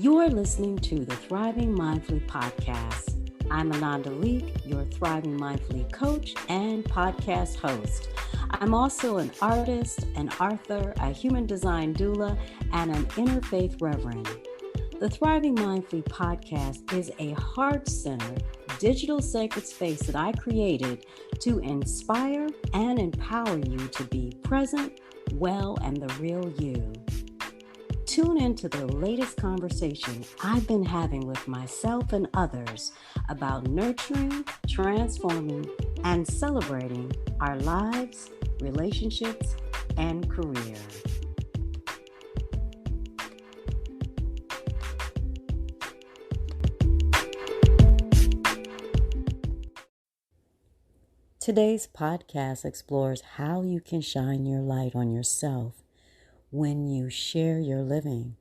You're listening to the Thriving Mindfully podcast. I'm Ananda Leeke, your Thriving Mindfully coach and podcast host. I'm also an artist, an author, a human design doula, and an interfaith reverend. The Thriving Mindfully podcast is a heart-centered, digital sacred space that I created to inspire and empower you to be present, well, and the real you. Tune into the latest conversation I've been having with myself and others about nurturing, transforming, and celebrating our lives, relationships, and career. Today's podcast explores how you can shine your light on yourself when you share your living.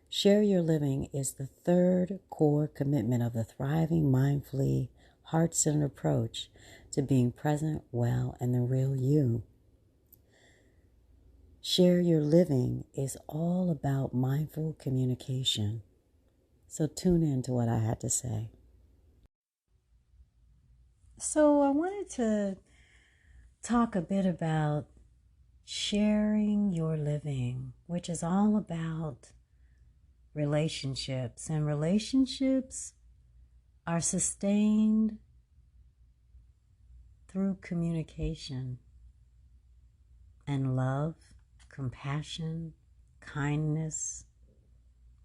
Share your living is the third core commitment of the Thriving Mindfully, heart-centered approach to being present, well, and the real you. Share your living is all about mindful communication. So tune in to what I had to say. So I wanted to talk a bit about sharing your living, which is all about relationships. And relationships are sustained through communication and love, compassion, kindness,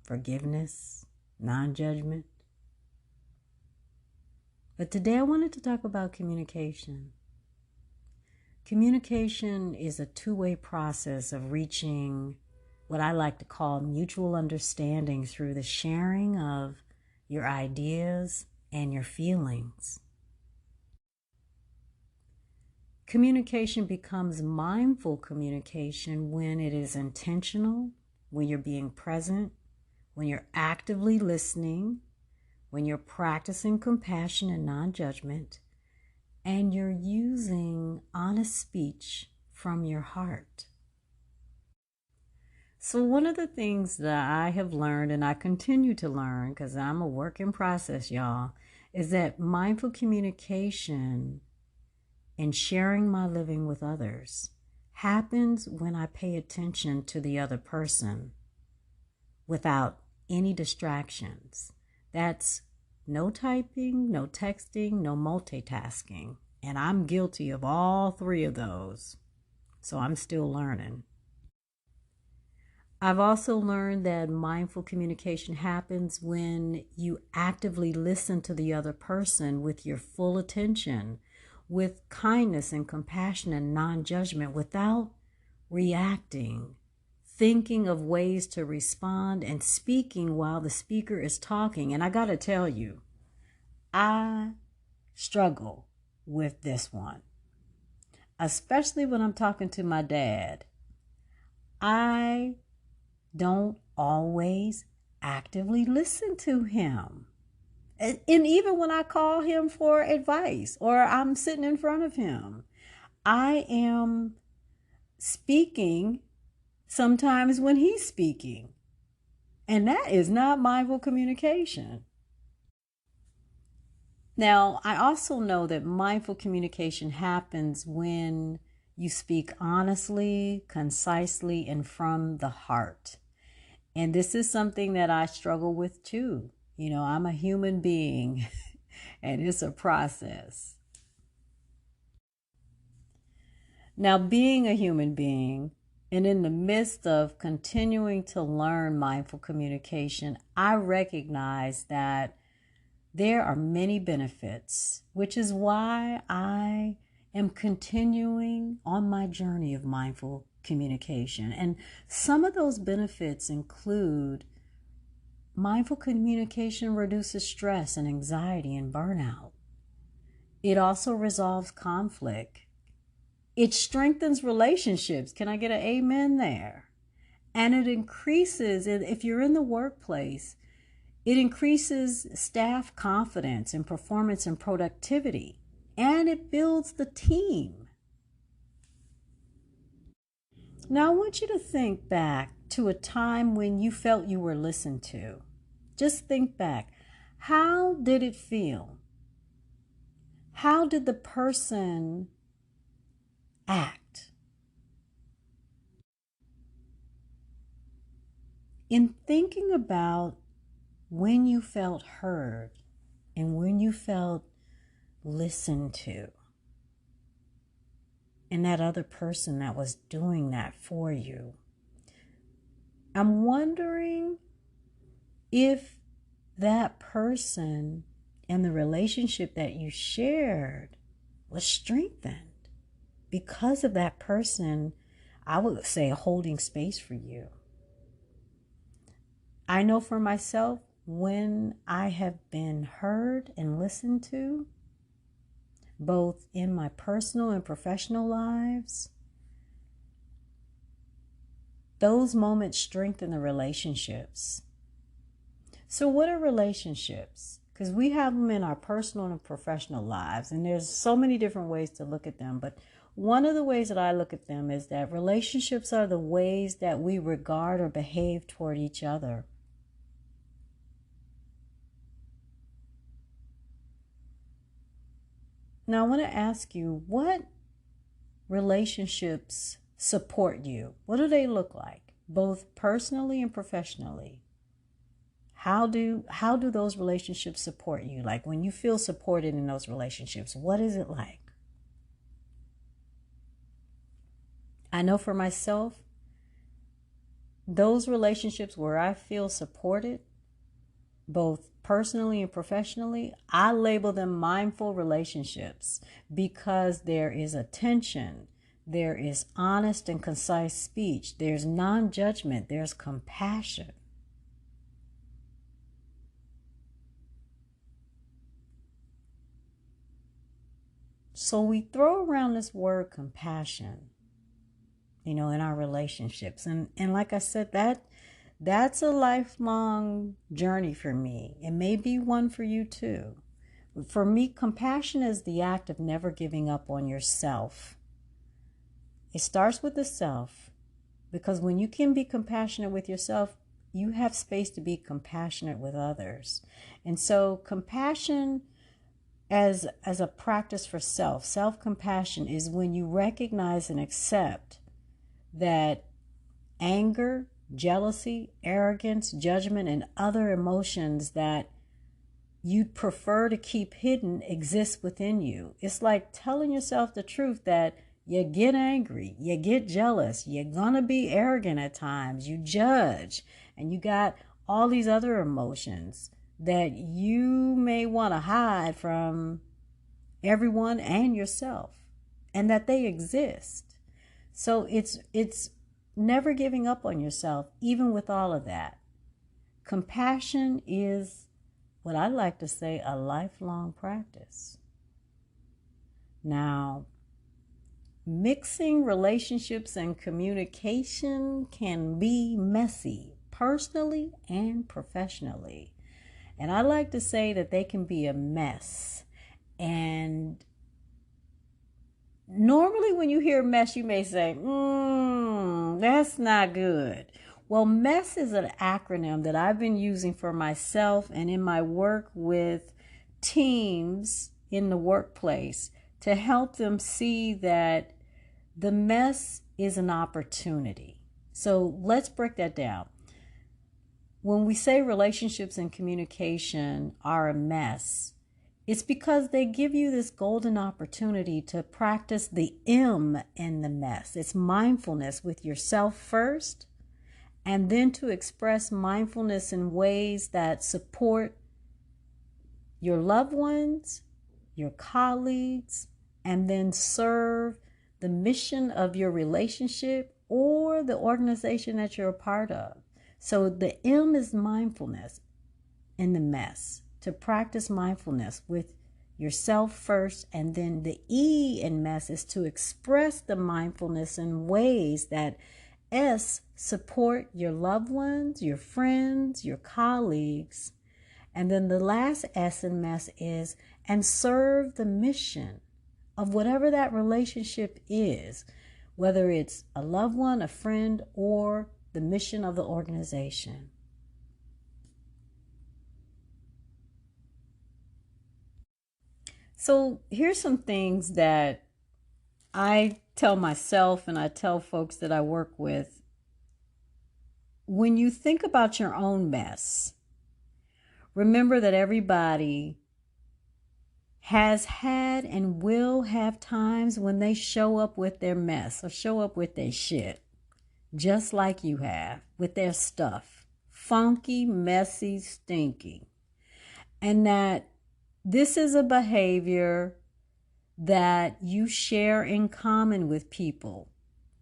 forgiveness, non-judgment. But today I wanted to talk about communication. Communication is a two-way process of reaching what I like to call mutual understanding through the sharing of your ideas and your feelings. Communication becomes mindful communication when it is intentional, when you're being present, when you're actively listening, when you're practicing compassion and non-judgment, and you're using honest speech from your heart. So one of the things that I have learned, and I continue to learn because I'm a work in process, y'all, is that mindful communication and sharing my living with others happens when I pay attention to the other person without any distractions. That's no typing, no texting, no multitasking. And I'm guilty of all three of those. So I'm still learning. I've also learned that mindful communication happens when you actively listen to the other person with your full attention, with kindness and compassion and non-judgment, without reacting, thinking of ways to respond and speaking while the speaker is talking. And I got to tell you, I struggle with this one, especially when I'm talking to my dad. I don't always actively listen to him. And even when I call him for advice or I'm sitting in front of him, I am speaking sometimes when he's speaking. And that is not mindful communication. Now, I also know that mindful communication happens when you speak honestly, concisely, and from the heart. And this is something that I struggle with too. You know, I'm a human being and it's a process. Now, being a human being and in the midst of continuing to learn mindful communication, I recognize that there are many benefits, which is why I am continuing on my journey of mindful communication. And some of those benefits include mindful communication reduces stress and anxiety and burnout. It also resolves conflict. It strengthens relationships. Can I get an amen there? And it increases, if you're in the workplace, it increases staff confidence and performance and productivity. And it builds the team. Now, I want you to think back to a time when you felt you were listened to. Just think back. How did it feel? How did the person act? In thinking about when you felt heard and when you felt listened to, and that other person that was doing that for you, I'm wondering if that person and the relationship that you shared was strengthened because of that person, I would say, holding space for you. I know for myself, when I have been heard and listened to, both in my personal and professional lives, those moments strengthen the relationships. So what are relationships? Because we have them in our personal and professional lives, and there's so many different ways to look at them. But one of the ways that I look at them is that relationships are the ways that we regard or behave toward each other. Now, I want to ask you, what relationships support you? What do they look like, both personally and professionally? How do those relationships support you? Like when you feel supported in those relationships, what is it like? I know for myself, those relationships where I feel supported, both personally and professionally, I label them mindful relationships because there is attention, there is honest and concise speech, there's non-judgment, there's compassion. So we throw around this word compassion, in our relationships. And like I said, that's a lifelong journey for me. It may be one for you too. For me, compassion is the act of never giving up on yourself. It starts with the self, because when you can be compassionate with yourself, you have space to be compassionate with others. And so compassion as a practice for self-compassion is when you recognize and accept that anger, jealousy, arrogance, judgment, and other emotions that you'd prefer to keep hidden exist within you. It's like telling yourself the truth that you get angry, you get jealous, you're gonna be arrogant at times, you judge, and you got all these other emotions that you may want to hide from everyone and yourself, and that they exist. So it's never giving up on yourself, even with all of that. Compassion is what I like to say, a lifelong practice. Now, mixing relationships and communication can be messy, personally and professionally. And I like to say that they can be a mess. And normally when you hear mess, you may say, that's not good. Well, MESS is an acronym that I've been using for myself and in my work with teams in the workplace to help them see that the mess is an opportunity. So let's break that down. When we say relationships and communication are a mess, it's because they give you this golden opportunity to practice the M in the mess. It's mindfulness with yourself first, and then to express mindfulness in ways that support your loved ones, your colleagues, and then serve the mission of your relationship or the organization that you're a part of. So the M is mindfulness in the mess, to practice mindfulness with yourself first, and then the E in mess is to express the mindfulness in ways that S support your loved ones, your friends, your colleagues. And then the last S in mess is and serve the mission of whatever that relationship is, whether it's a loved one, a friend, or the mission of the organization. So here's some things that I tell myself and I tell folks that I work with. When you think about your own mess, remember that everybody has had and will have times when they show up with their mess or show up with their shit, just like you have, with their stuff. Funky, messy, stinky. And that this is a behavior that you share in common with people,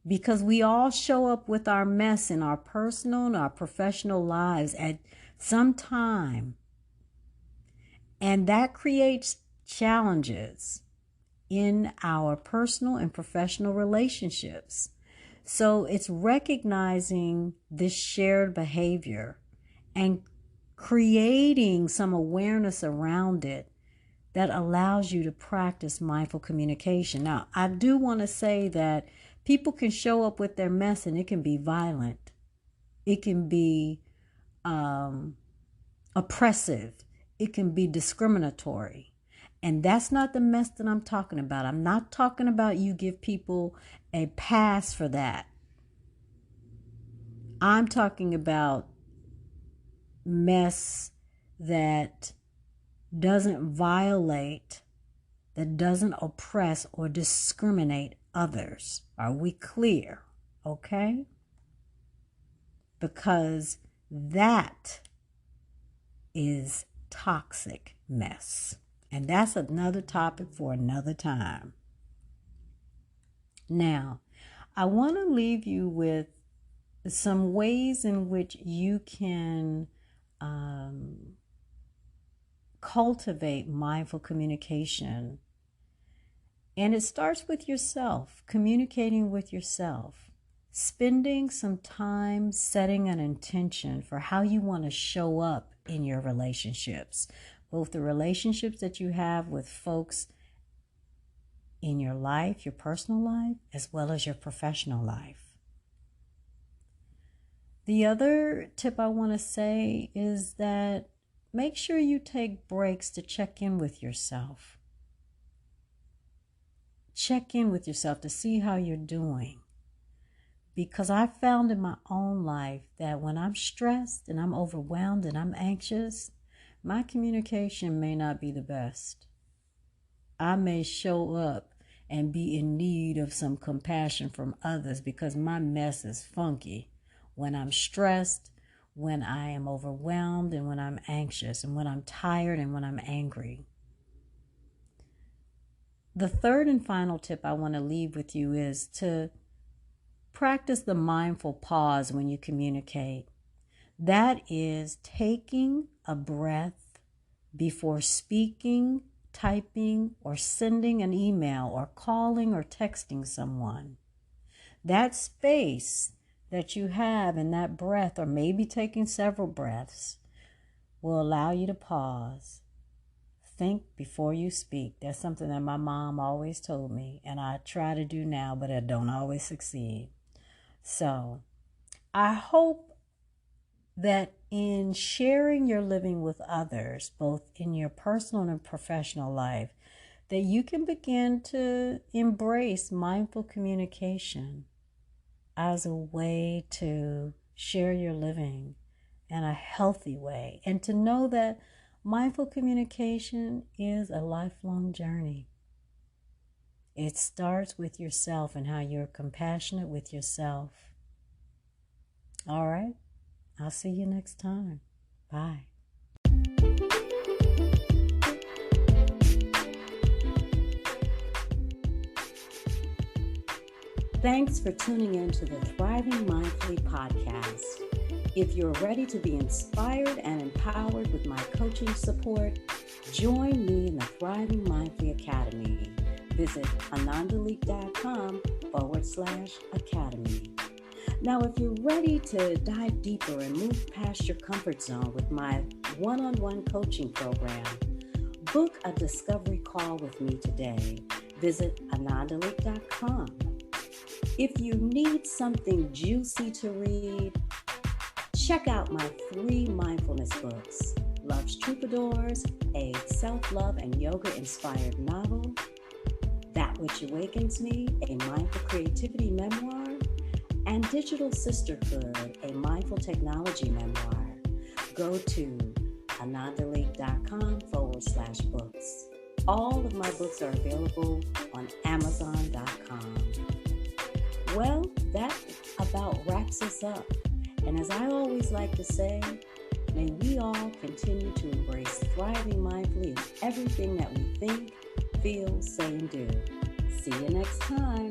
because we all show up with our mess in our personal and our professional lives at some time. And that creates challenges in our personal and professional relationships. So it's recognizing this shared behavior and creating some awareness around it that allows you to practice mindful communication. Now, I do want to say that people can show up with their mess and it can be violent. It can be oppressive. It can be discriminatory. And that's not the mess that I'm talking about. I'm not talking about you give people a pass for that. I'm talking about mess that doesn't violate, that doesn't oppress or discriminate others. Are we clear? Okay? Because that is toxic mess. And that's another topic for another time. Now, I want to leave you with some ways in which you can cultivate mindful communication. And it starts with yourself, communicating with yourself, spending some time setting an intention for how you want to show up in your relationships, both the relationships that you have with folks in your life, your personal life, as well as your professional life. The other tip I want to say is that make sure you take breaks to check in with yourself. Check in with yourself to see how you're doing. Because I found in my own life that when I'm stressed and I'm overwhelmed and I'm anxious, my communication may not be the best. I may show up and be in need of some compassion from others because my mess is funky when I'm stressed, when I am overwhelmed, and when I'm anxious, and when I'm tired, and when I'm angry. The third and final tip I want to leave with you is to practice the mindful pause when you communicate. That is taking a breath before speaking, typing, or sending an email, or calling or texting someone. That space that you have in that breath, or maybe taking several breaths, will allow you to pause. Think before you speak. That's something that my mom always told me, and I try to do now, but I don't always succeed. So I hope that in sharing your living with others, both in your personal and professional life, that you can begin to embrace mindful communication as a way to share your living in a healthy way, and to know that mindful communication is a lifelong journey. It starts with yourself and how you're compassionate with yourself. All right, I'll see you next time. Bye. Thanks for tuning in to the Thriving Mindfully podcast. If you're ready to be inspired and empowered with my coaching support, join me in the Thriving Mindfully Academy. Visit anandaleeke.com/academy. Now, if you're ready to dive deeper and move past your comfort zone with my one-on-one coaching program, book a discovery call with me today. Visit anandaleeke.com. If you need something juicy to read, check out my 3 mindfulness books, Love's Troubadours, a self-love and yoga-inspired novel, That Which Awakens Me, a mindful creativity memoir, and Digital Sisterhood, a mindful technology memoir. Go to anandaleeke.com/books. All of my books are available on Amazon.com. Well, that about wraps us up. And as I always like to say, may we all continue to embrace thriving mindfully in everything that we think, feel, say, and do. See you next time.